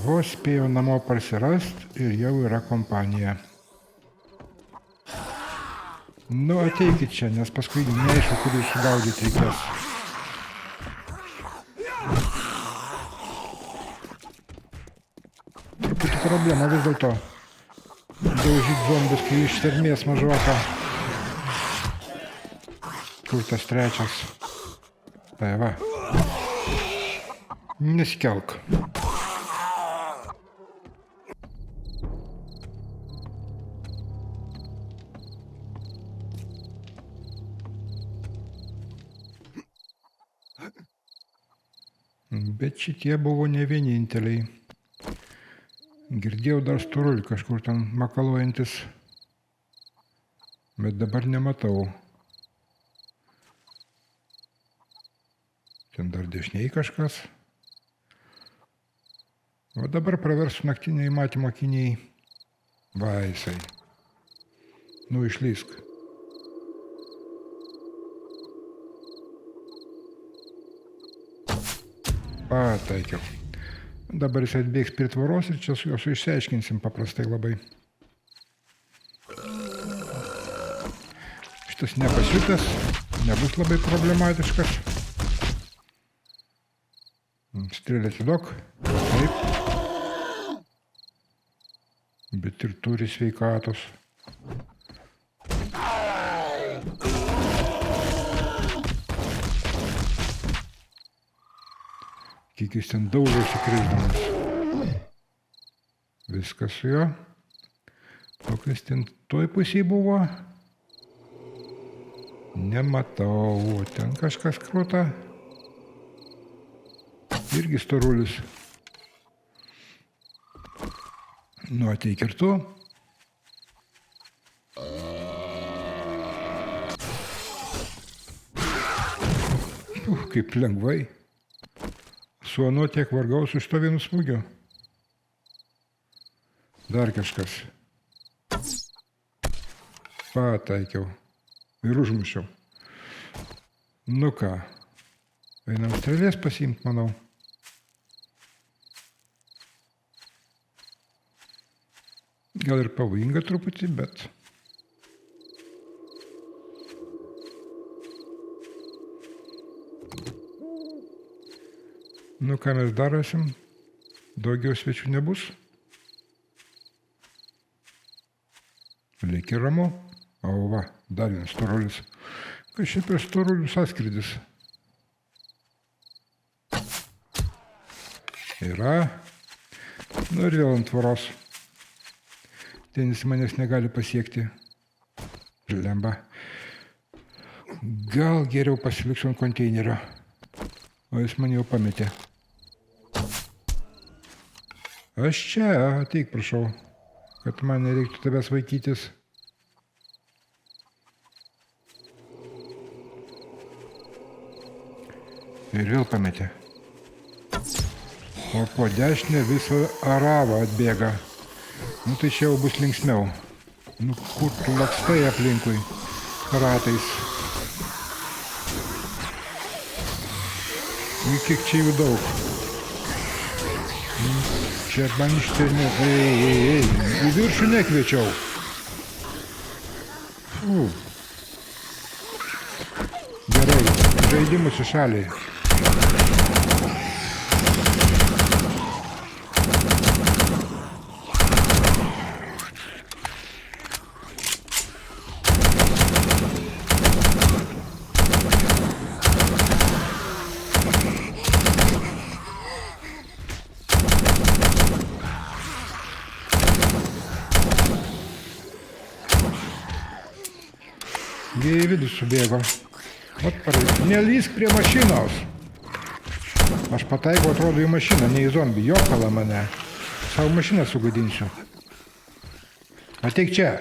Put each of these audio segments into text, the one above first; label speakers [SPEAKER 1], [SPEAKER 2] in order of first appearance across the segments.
[SPEAKER 1] Vos spėjau namo parsirast ir jau yra kompanija. Nu, ateikit čia, nes paskui neaišku, kurį sugaudyti reikės. Truputį problema vis dėlto. Daužyt zombius, kai ištvermės mažoka. Kur tas trečias? Tai va. Nesikelk. Bet šitie buvo ne vieninteliai. Girdėjau dar storulį kažkur ten makaluojantis. Bet dabar nematau. Ten dar dešiniai kažkas. O dabar praversiu naktiniai matymo akiniai. Va jisai. Nu, išlysk. Pataikiau. Dabar jis atbėgs prie tvoros ir čia su juo išsiaiškinsim paprastai labai. Šitas nepasiutęs, nebus labai problematiškas. Strėlę atiduok. Taip. Bet ir turi sveikatos. Kiek jis ten daužosi krisdamas. Viskas su juo. O kas ten toj pusėje buvo? Nematau. Ten kažkas kruta. Irgi storulis. Nu, ateik ir tu. Kaip lengvai. Su anu tiek vargau su šito vienu smūgiu. Dar kažkas. Pataikiau. Ir užmušiau. Nu ką. Einam strėlės pasiimt, manau. Gal ir pavojinga truputį, bet... Nu, ką mes darosim? Daugiau svečių nebus? Lieki ramu. O va, dar vienas storulis. Kas šiaip ir storulių sąskrydis? Yra. Nu ir vėl ant tvoros. Ten jis manęs negali pasiekti. Žlemba. Gal geriau pasiliksiu ant konteinerio. O jis man jau pametė. Aš čia, ateik, prašau, kad man nereiktų tavęs vaikytis. Ir vėl pametė. O po dešinę visą aravą atbėga. Nu tai čia jau bus linksmiau. Nu kur tu lakstai aplinkui ratais. Nu kiek čia jų daug. Čia man išternė. Ei, į viršų nekviečiau. Gerai, žaidimus į šalį. Jie į vidų subėgo. Nelįsk prie mašinos. Aš pataikau, atrodo, į mašiną, ne į zombį. Jokala mane. Savo mašiną sugadinsiu. Ateik čia.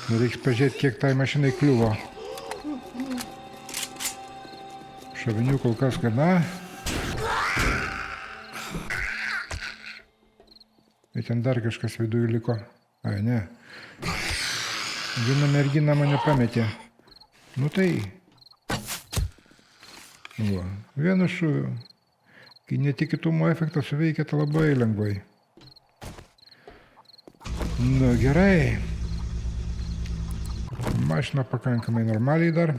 [SPEAKER 1] Reiks pažiūrėti, kiek tai mašinai kliuvo. Šovinių kol kas gana. ten dar kažkas viduje liko. Ai, ne. Viena mergina mane pametė. Nu tai. Va. Vienu šūviu. Kai netikėtumo efektas suveikia, tai labai lengvai. Nu gerai. Mašina pakankamai normaliai dar.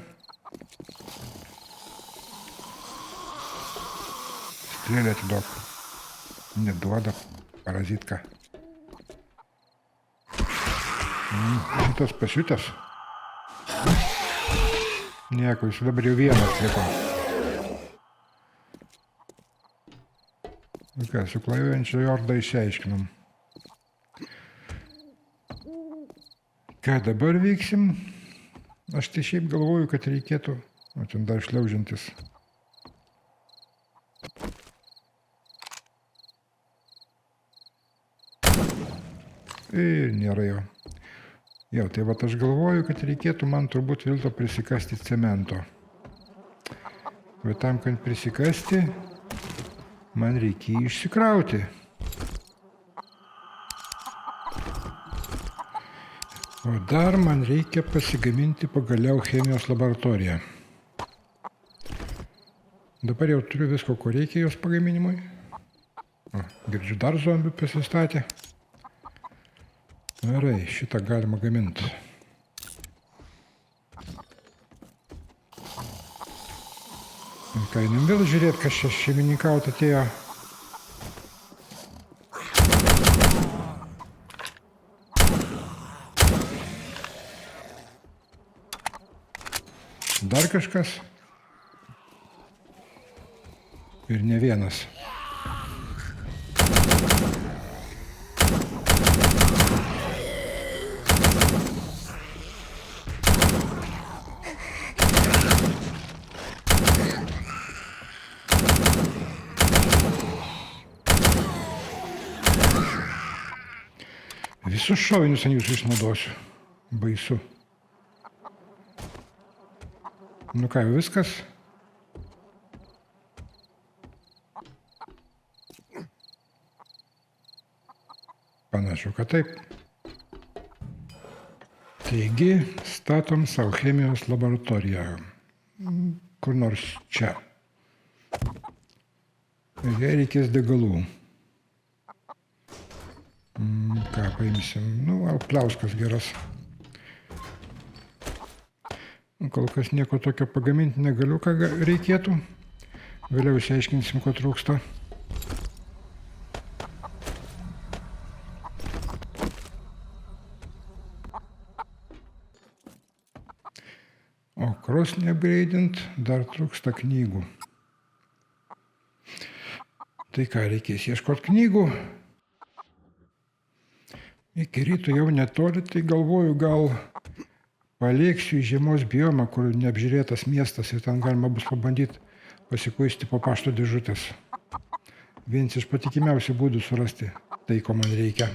[SPEAKER 1] Strėlę atiduok. Neduoda parazitka. Šitas pasiutęs. Nieko, jis dabar jau vienas liko. Ką, su klajojančia jorda išsiaiškinom. Ką dabar veiksim? Aš tai šiaip galvoju, kad reikėtų. O ten dar šliaužiantis. Ir nėra jo. Jau, tai vat aš galvoju, kad reikėtų man turbūt vėl to prisikasti cemento. Bet tam, kad prisikasti, man reikia išsikrauti. O dar man reikia pasigaminti pagaliau chemijos laboratoriją. Dabar jau turiu visko, ko reikia jos pagaminimui. O, girdžiu, dar zombių pasistatė. Gerai, šitą galima gaminti. Ką, einam vėl žiūrėti, kas čia šeimininkaut atėjo. Dar kažkas. Ir ne vienas. Visus šovinius ant jūsų išnaudosiu. Baisu. Nu ką, viskas? Panašu, kad taip. Taigi, statom savo chemijos laboratoriją. Kur nors čia. Ir jai reikės degalų. Ką paimsim? Nu, pliauskas geras. Kol kas nieko tokio pagaminti negaliu, ką reikėtų. Vėliau išsiaiškinsim, ko trūksta. O krosnį upgrade'int dar trūksta knygų. Tai ką, reikės ieškoti knygų. Iki ryto jau netoli, tai galvoju, gal palėksiu į žiemos biomą, kur neapžiūrėtas miestas ir ten galima bus pabandyti pasikuisti po pašto dėžutės. Vienas iš patikimiausių būdų surasti tai, ko man reikia.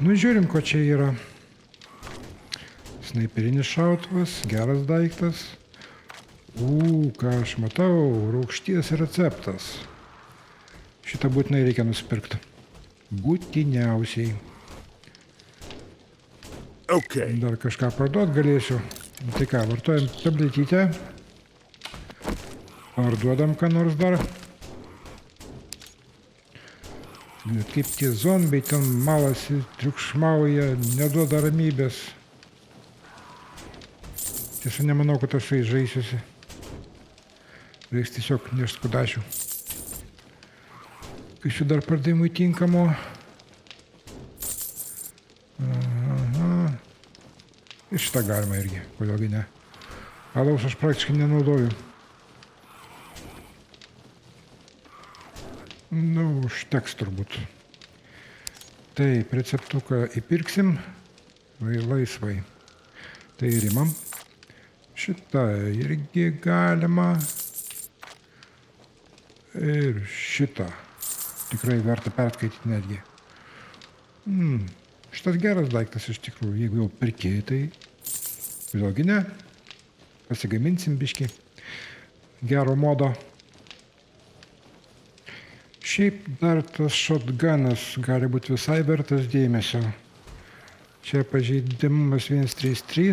[SPEAKER 1] Nu, žiūrim, ko čia yra. Snaiperinis šautuvas, geras daiktas. Ką aš matau, rūgšties receptas. Šitą būtinai reikia nusipirkti. Būtiniausiai.
[SPEAKER 2] Okay.
[SPEAKER 1] Dar kažką parduot galėsiu. Tai ką, vartojam tabletytę. Ar duodam ką nors dar? Bet kaip tie zombiai ten malasi, triukšmauja, neduoda ramybės. Tiesa, nemanau, kad aš su jais žaisiuosi. Reiks tiesiog nešt kudašių. Kažkaip dar pardavimui tinkamo. Aha. Ir šitą galima irgi, kodėlgi ne. Alaus aš praktiškai nenaudoju. Nu, užteks turbūt. Taip, receptuką įpirksim. Laisvai. Tai ir imam. Šitą irgi galima. Ir šitą. Tikrai verta perskaityti netgi. Šitas geras daiktas iš tikrųjų. Jeigu jau pirkėjai, tai vėlgi ne. Pasigaminsim biškį. Gero modo. Šiaip dar tas shotgunas gali būti visai vertas dėmesio. Čia pažeidimas 133,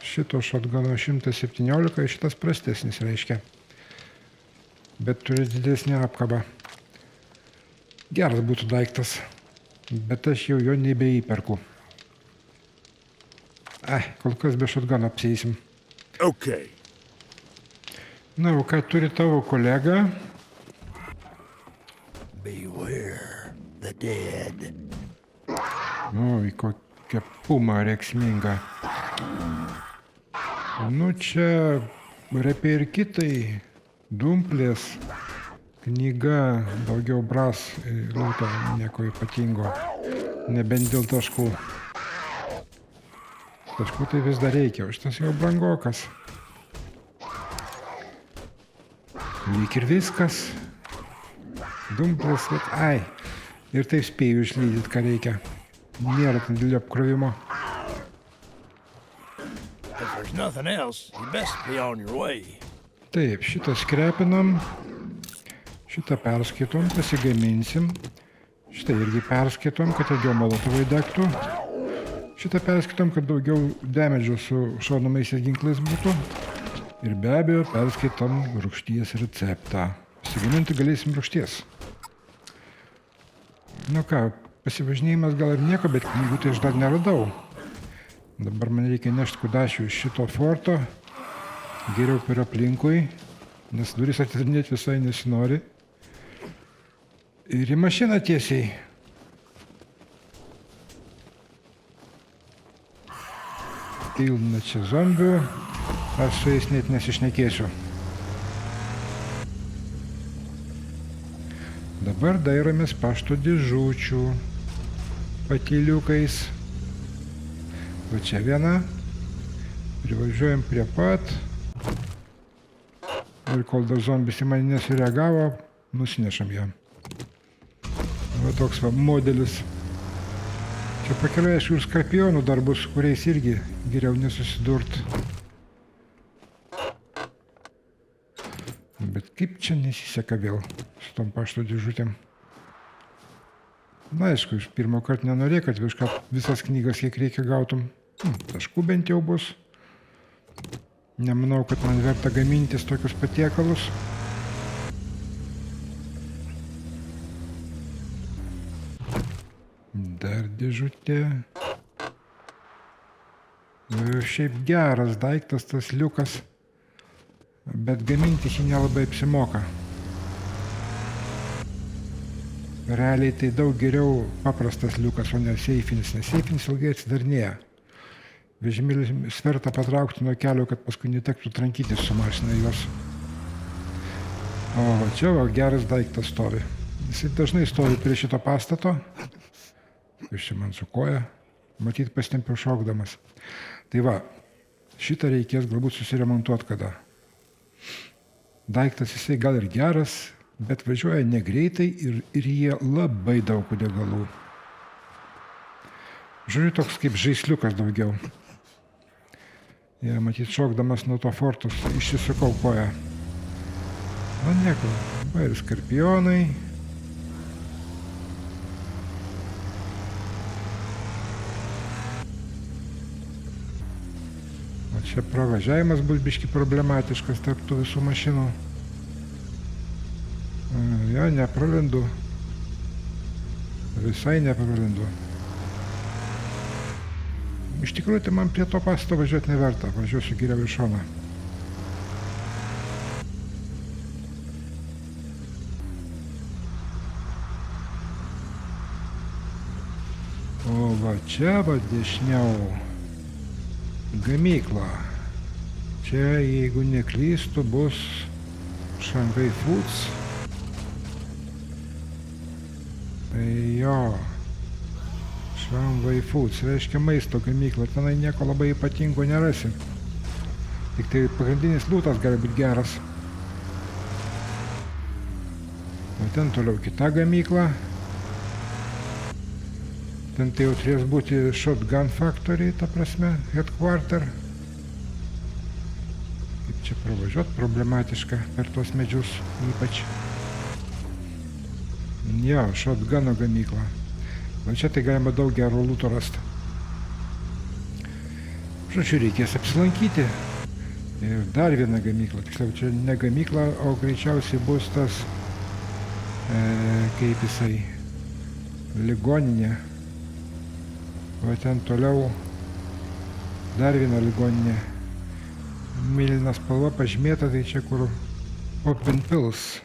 [SPEAKER 1] šito shotguno 117, šitas prastesnis reiškia. Bet turi didesnį apkabą. Geras būtų daiktas, bet aš jau jo nebeįperku. Kol kas be shotguno apsieisim.
[SPEAKER 2] Okay.
[SPEAKER 1] Na, o ką turi tavo kolega?
[SPEAKER 2] Beware the dead.
[SPEAKER 1] Oi, kokia puma rėksminga. Nu, čia repiai ir kitai. Dumplės, knyga, daugiau bras, lūta, nieko ypatingo. Nebent dėl taškų. Taškų tai vis dar reikia, o šitas jau brangokas. Lyg ir viskas. Dumplės, bet ir taip spėju išlydyti, ką reikia. Nėra ten didelio apkrovimo.
[SPEAKER 2] If there's nothing else, you best be on your way.
[SPEAKER 1] Taip, šitą skrepinam. Šitą perskaitom, pasigaminsim. Šitą irgi perskaitom, kad ilgiau molotovai degtų. Šitą perskaitom, kad daugiau damedžio su šaunamaisiais ginklais būtų. Ir be abejo, perskaitom rūgšties receptą. Pasigaminti galėsim rūgšties. Nu ką, pasivažinėjimas gal ir nieko, bet knygų tai aš dar neradau. Dabar man reikia nešti kudašių iš šito forto. Geriau per aplinkui, nes duris atidarinėti visai nesinori. Ir į mašiną tiesiai. Pilna čia zombių. Aš su jais net nesišnekėsiu. Dabar dairomės pašto dėžučių. Patyliukais. Va čia viena. Privažiuojam prie pat. Ir kol dar zombis į mane nesureagavo, nusinešam ją. Va toks va modelis. Čia pakeliui aišku ir skorpionų dar bus, kuriais irgi geriau nesusidurt. Bet kaip čia nesiseka vėl su tom pašto dėžutėm. Na aišku, iš pirmo karto nenorėjau, kad visas knygas kiek reikia gautum. Taškų bent jau bus. Nemanau, kad man verta gamintis tokius patiekalus. Dar dėžutė. Šiaip geras daiktas tas liukas. Bet gamintis jį nelabai apsimoka. Realiai tai daug geriau paprastas liukas, o ne seifinis, nes seifinis ilgai atsidarnėja. Vežimėlį svertą patraukti nuo kelio, kad paskui netektų trankytis su mašina juos. O čia va, geras daiktas stovi. Jis dažnai stovi prie šito pastato. Iš čia man su koja. Matyt, pasitempiau šokdamas. Tai va, šitą reikės galbūt susiremontuoti kada. Daiktas jisai gal ir geras, bet važiuoja negreitai ir jie labai daug degalų. Žiūriu, toks kaip žaisliukas daugiau. Ja, matyt, šokdamas nuo to fortus išsisukau koją. Na nieko, va ir skorpionai. Čia pravažiavimas bus biški problematiškas tarp tų visų mašinų. Jo, nepralendu. Visai nepralendu. Iš tikrųjų, tai man prie to pastato važiuoti neverta. Važiuosiu geriau į šoną. O va čia va dešiniau gamykla. Čia, jeigu neklystu, bus Shanghai Foods. Tai jo. Shanghai Foods, reiškia maisto gamykla. Tenai nieko labai ypatingo nerasi. Tik tai pagrindinis lūtas gali būti geras. O ten toliau kita gamykla. Ten tai jau turės būti Shotgun Factory, ta prasme, headquarter. Kaip čia pravažiuot, problematiška per tuos medžius ypač. Jo, Shotguno gamykla. O čia tai galima daug gero lūto rasti. Žodžiu, reikės apsilankyti. Ir dar viena gamykla. Tiksliau, čia ne gamykla, o greičiausiai bus tas, kaip jisai, ligoninė. O ten toliau dar viena ligoninė. Mėlyna spalva pažymėta, tai čia kur Open Pills.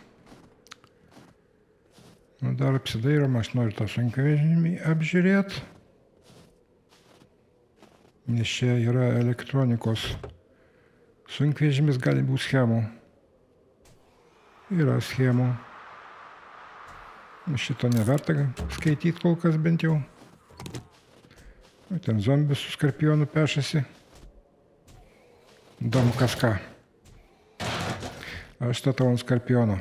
[SPEAKER 1] Nu, dar apsidairom, aš noriu tą sunkvežimį apžiūrėti. Nes čia yra elektronikos sunkvežimis, gali būti schemų. Yra schemų. Šito neverta skaityti kol kas bent jau. Ten zombis su skorpionu pešasi. Įdomu kas ką. Aš statau ant skorpiono.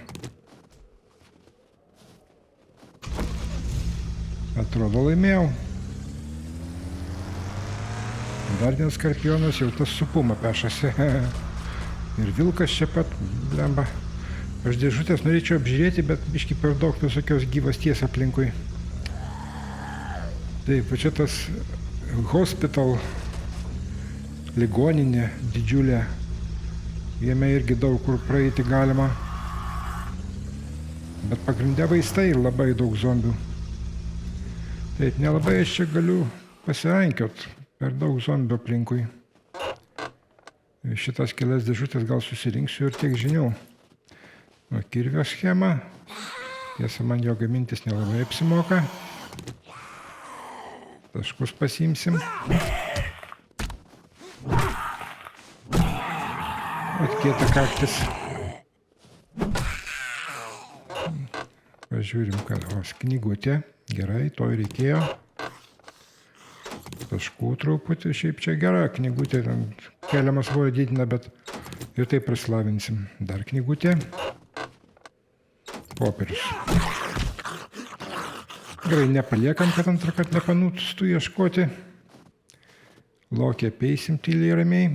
[SPEAKER 1] Atrodo laimėjau. Dar vienas skorpionas, jau tas su puma pešasi. Ir vilkas čia pat, blemba. Aš dėžutės norėčiau apžiūrėti, bet biški per daug visokios gyvasties aplinkui. Taip, va čia tas hospital, ligoninė didžiulė. Jame irgi daug kur praeiti galima. Bet pagrinde vaistai ir labai daug zombių. Taip, nelabai aš čia galiu pasirankiot. Per daug zombių aplinkui. Šitas kelias dėžutės gal susirinksiu ir tiek žinių. O kirvio schema. Tiesa, man jo gamintis nelabai apsimoka. Taškus pasiimsim. Atkieta kaktis. Pažiūrim, kad knygutė. Gerai, to ir reikėjo. Taškų truputį. Šiaip čia gera knygutė. Keliamas svorio didina, bet ir taip praslavinsim. Dar knygutė. Popierius. Gerai, nepaliekam, kad antrą kartą nepanūstų ieškoti. Lokį apeisim tyliai ramiai.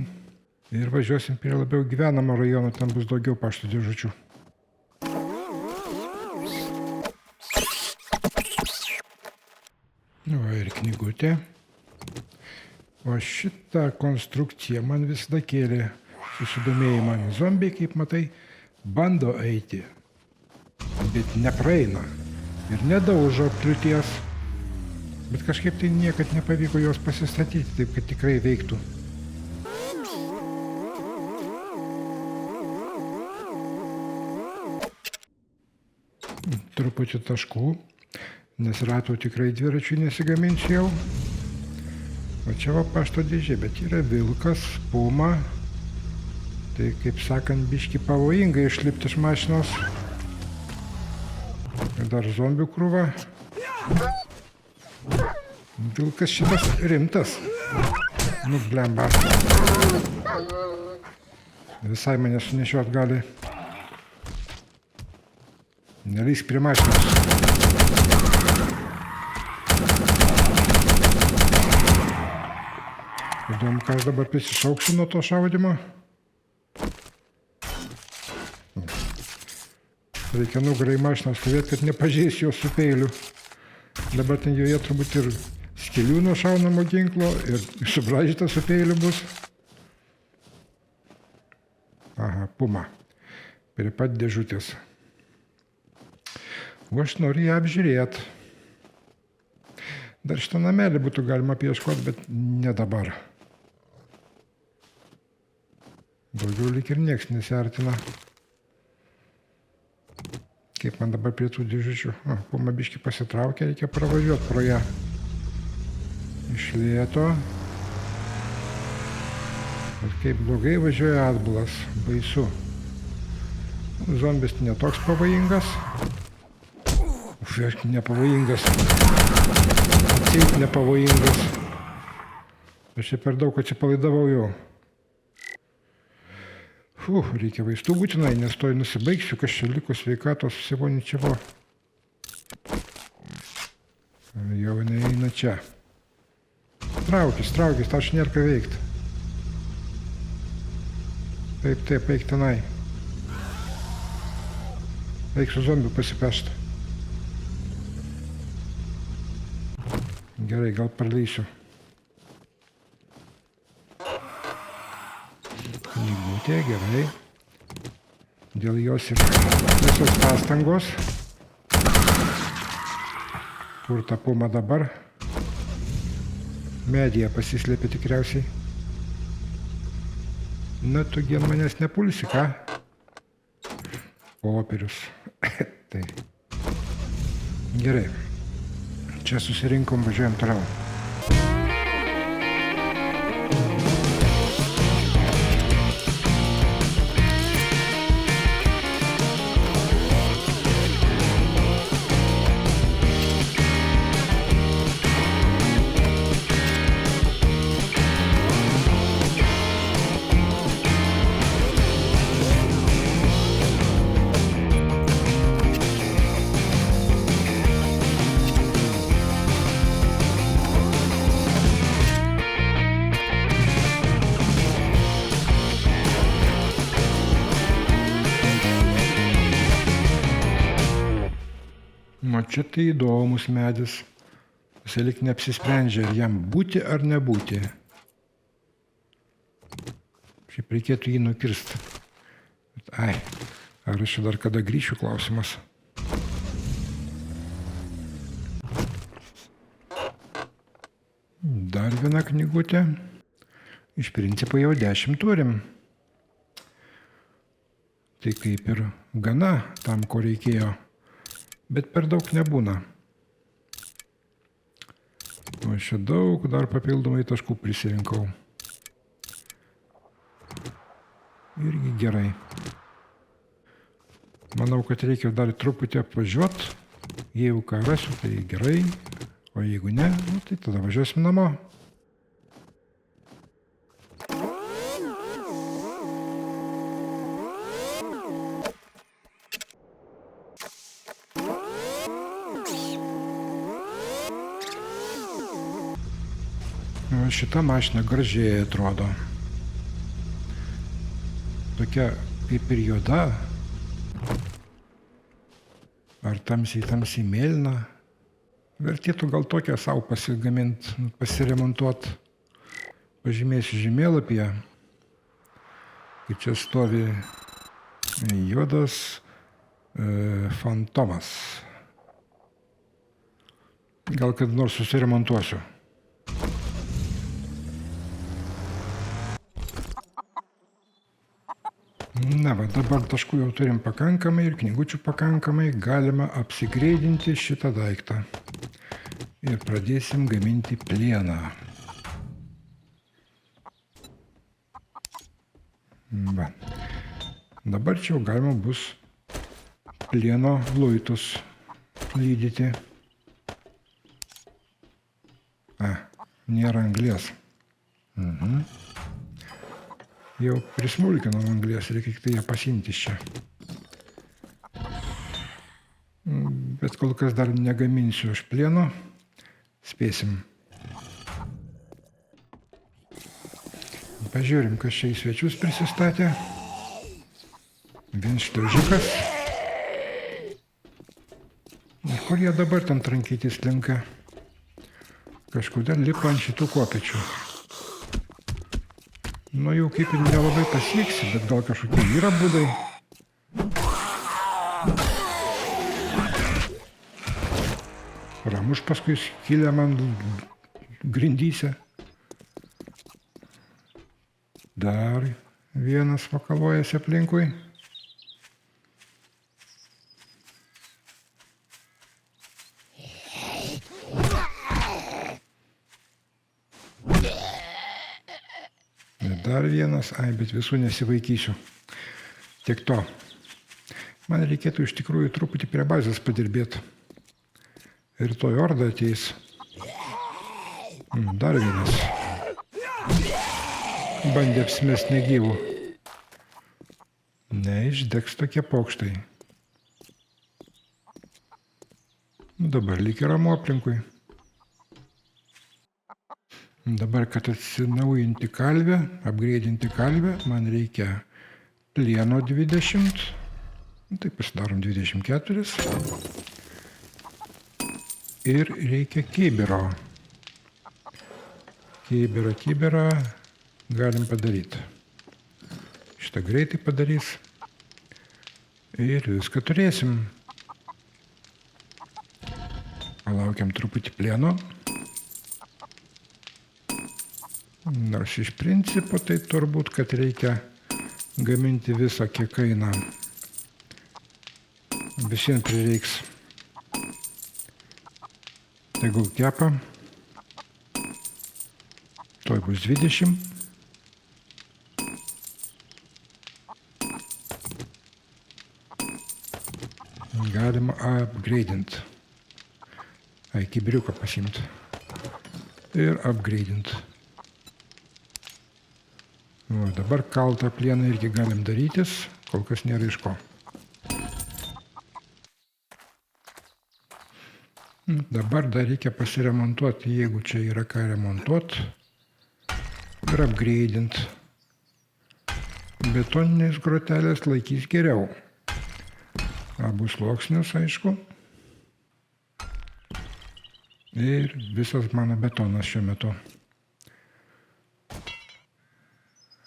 [SPEAKER 1] Ir važiuosim prie labiau gyvenamo rajono, ten bus daugiau pašto dėžučių. Va ir knygutė. O šitą konstrukciją man visada kėlė susidomėjimą. Zombiai, kaip matai, bando eiti, bet nepraeina. Ir nedaužo kliūties. Bet kažkaip tai niekad nepavyko jos pasistatyti, taip kad tikrai veiktų. Truputį taškų, nes ratų tikrai dviračių nesigaminsiu jau. O čia va pašto dėžė, bet yra vilkas, puma. Tai kaip sakant, biški pavojingai išlipti iš mašinos. Ir dar zombių krūva. Vilkas šitas rimtas. Nu, blemba. Visai mane sunešiot gali. Nelįsk prie mašinos. Įdomu, ką aš dabar prisišauksiu nuo to šaudymo. Reikia nugarai mašiną stovėti, kad nepažeis jos su peiliu. Dabar ten joje turbūt ir skilių nuo šaunamo ginklo, ir subraižyta su peiliu bus. pumą prie pat dėžutės. O aš noriu ją apžiūrėti. Dar šitą namelį būtų galima apieškoti, bet ne dabar. Daugiau lyg ir nieks nesiartina. Kaip man dabar prie tų dėžučių? Puma biškį pasitraukia, reikia pravažiuoti pro ją. Iš lėto. Bet kaip blogai važiuoja atbulas. Baisu. Zombis netoks pavojingas. Uf, nepavojingas. Atseit nepavojingas. Aš čia per daug atsipalaidavau jau. Reikia vaistų būtinai, nes toj nusibaigsiu, kas čia liko sveikatos, всего ничего. Jau neina čia. Traukis, tau čia nėra ką veikti. Taip, eik tenai. Eik su zombiu pasipešti. Gerai, gal praleisiu. Knygutė, gerai. Dėl jos ir visos pastangos. Kur ta puma dabar? Medyje pasislėpė tikriausiai. Na, tu gen manęs nepulsi, ką? Popierius. Tai. Gerai. Čia susirinkom, važiuojam toliau. O čia tai įdomus medis. Jisai lyg neapsisprendžia, ar jam būti ar nebūti. Šiaip reikėtų jį nukirsti. Ai, ar aš dar kada grįšiu, klausimas. Dar viena knygutė. Iš principo jau 10 turim. Tai kaip ir gana tam, ko reikėjo. Bet per daug nebūna. O čia daug dar papildomai taškų prisirinkau. Irgi gerai. Manau, kad reikia dar truputį apvažiuoti. Jeigu ką rasiu, tai gerai. O jeigu ne, tai tada važiuosim namo. Šita mašina gražiai atrodo. Tokia kaip ir juoda. Ar tamsiai mėlyna. Vertėtų gal tokią savo pasigaminti, pasiremontuoti. Pažymėsiu žemėlapyje. Kai čia stovi juodas fantomas. Gal kad nors susiremontuosiu. Na va, dabar taškų jau turim pakankamai ir knygučių pakankamai, galima apsigreidinti šitą daiktą. Ir pradėsim gaminti plieną. Va. Dabar čia jau galima bus plieno luitus lydyti. Nėra anglies. Jau prismulkinom anglies, reikia tik tai ją pasiimti iš čia. Bet kol kas dar negaminsiu aš plieno. Spėsim. Pažiūrim, kas čia į svečius prisistatė. Vien šliaužikas. Ir kur jie dabar ten trankytis linka? Kažkodėl lipa ant šitų kopėčių. Nu jau kaip ir nelabai pasieksi, bet gal kažkokie yra būdai. Ramuš paskui skylę man grindyse. Dar vienas vakalojasi aplinkui. Ir dar vienas, bet visų nesivaikysiu. Tiek to. Man reikėtų iš tikrųjų truputį prie bazės padirbėti. Rytoj orda ateis. Dar vienas. Bandė apsimest negyvų. Neišdegs tokie pokštai. Dabar lyg ir ramu aplinkui. Dabar, kad atsinaujinti kalvę, upgrade'inti kalvę, man reikia plieno 20. Tai pasidarom 24. Ir reikia kibiro. Kibirą galim padaryti. Šitą greitai padarys. Ir viską turėsim. Palaukiam truputį plieno. Nors iš principo tai turbūt, kad reikia gaminti visą, kiek kaina. Visiems prireiks. Tegul kepa. Tuoj bus 20. Galima upgrade'inti. Kibiriuką pasimti. Ir upgrade'inti. Dabar kaltą plieną irgi galim darytis, kol kas nėra iš ko. Dabar dar reikia pasiremontuoti, jeigu čia yra ką remontuoti. Ir upgrade'inti. Betoninės grotelės laikys geriau. Abu sluoksnius, aišku. Ir visas mano betonas šiuo metu.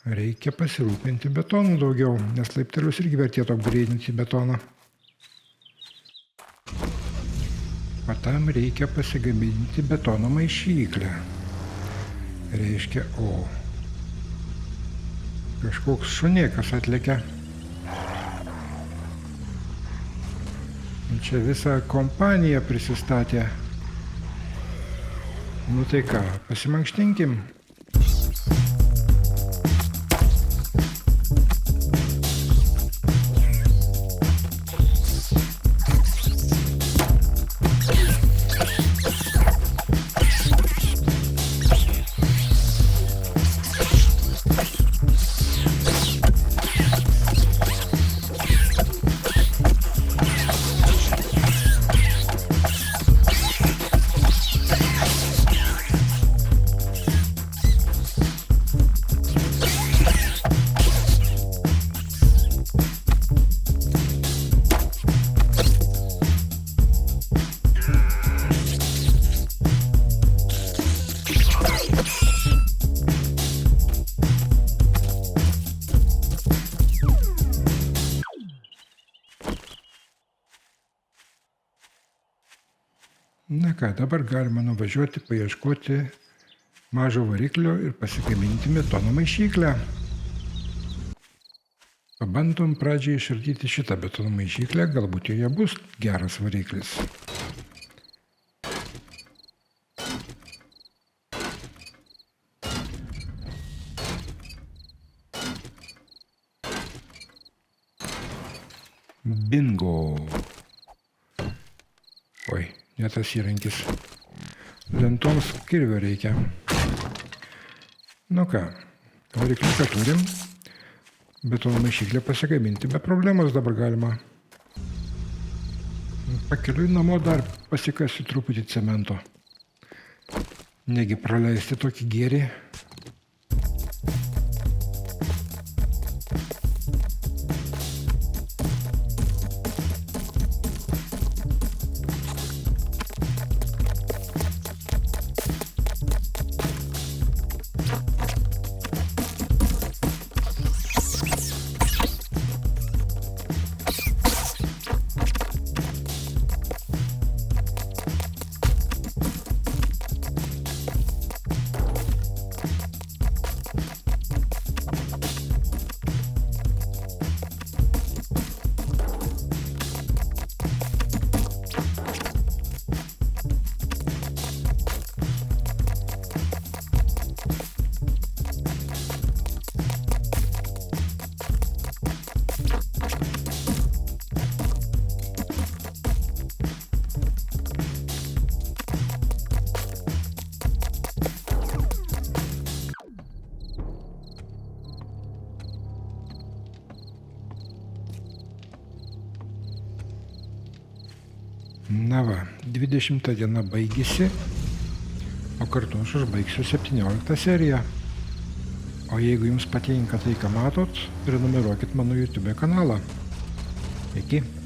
[SPEAKER 1] Reikia pasirūpinti betonu daugiau, nes laiptelius irgi vertėtų upgrade'inti betoną. O tam reikia pasigaminti betono maišyklę. Reiškia, kažkoks šunėkas atlekia. Čia visą kompaniją prisistatė. Nu tai ką, pasimankštinkim. Na ką, dabar galima nuvažiuoti, paieškoti mažo variklio ir pasigaminti betono maišyklę. Pabandom pradžiai išardyti šitą betono maišyklę, galbūt joje bus geras variklis. Bingo! Oi, ne tas įrankis. Lentoms kirvio reikia. Nu ką, varikliuką turim. Betono maišyklę pasigaminti be problemos dabar galima. Pakeliui namo dar pasikasiu truputį cemento. Negi praleisti tokį gėrį. Na va, 20 diena baigėsi, o kartu aš užbaigsiu 17 seriją. O jeigu jums patinka tai, ką matot, prenumeruokit mano YouTube kanalą. Iki.